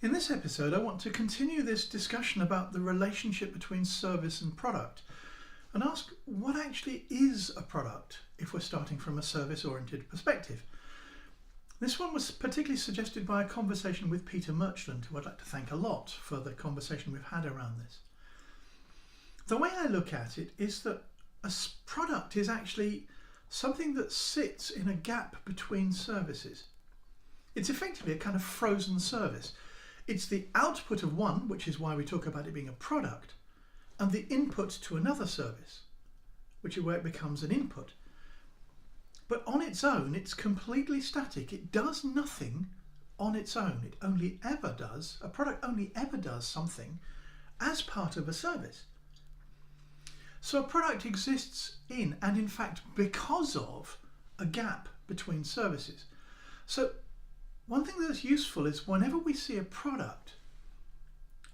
In this episode, I want to continue this discussion about the relationship between service and product and ask what actually is a product if we're starting from a service-oriented perspective. This one was particularly suggested by a conversation with Peter Murchland, who I'd like to thank a lot for the conversation we've had around this. The way I look at it is that a product is actually something that sits in a gap between services. It's effectively a kind of frozen service. It's the output of one, which is why we talk about it being a product, and the input to another service, which is where it becomes an input. But on its own, it's completely static. It does nothing on its own. A product only ever does something as part of a service. So a product exists in, and in fact because of, a gap between services. So one thing that's useful is whenever we see a product,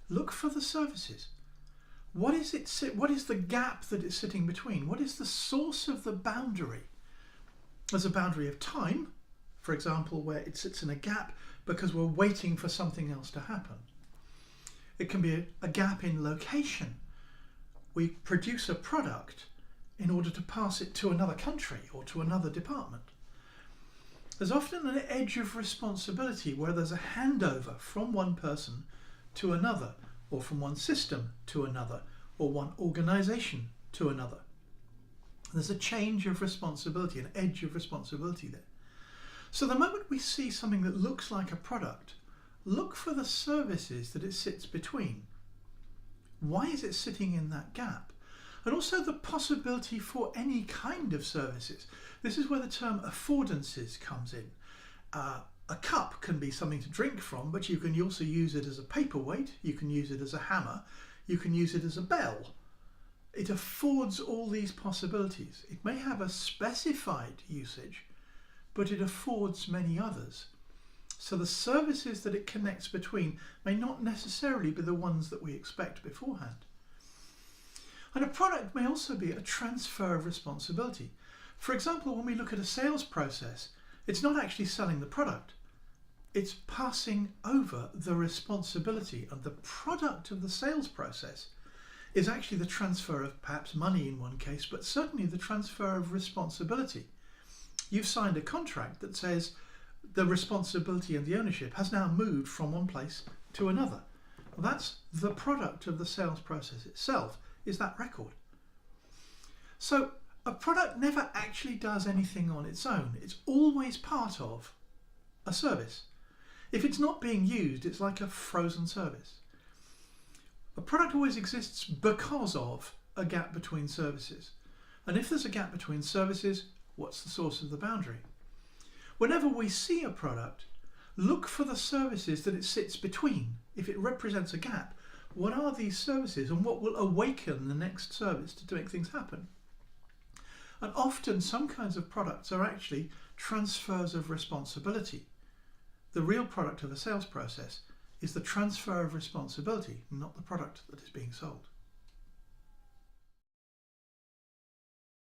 look for the services. What is the gap that it's sitting between? What is the source of the boundary? There's a boundary of time, for example, where it sits in a gap because we're waiting for something else to happen. It can be a gap in location. We produce a product in order to pass it to another country or to another department. There's often an edge of responsibility where there's a handover from one person to another, or from one system to another, or one organisation to another. There's a change of responsibility, an edge of responsibility there. So the moment we see something that looks like a product, look for the services that it sits between. Why is it sitting in that gap? And also the possibility for any kind of services. This is where the term affordances comes in. A cup can be something to drink from, but you can also use it as a paperweight, you can use it as a hammer, you can use it as a bell. It affords all these possibilities. It may have a specified usage, but it affords many others. So the services that it connects between may not necessarily be the ones that we expect beforehand. And a product may also be a transfer of responsibility. For example, when we look at a sales process, it's not actually selling the product. It's passing over the responsibility, and the product of the sales process is actually the transfer of perhaps money in one case, but certainly the transfer of responsibility. You've signed a contract that says the responsibility and the ownership has now moved from one place to another. Well, that's the product of the sales process itself, is that record. So a product never actually does anything on its own. It's always part of a service. If it's not being used, it's like a frozen service. A product always exists because of a gap between services. And if there's a gap between services, what's the source of the boundary? Whenever we see a product, look for the services that it sits between. If it represents a gap, what are these services and what will awaken the next service to make things happen? And often some kinds of products are actually transfers of responsibility. The real product of a sales process is the transfer of responsibility, not the product that is being sold.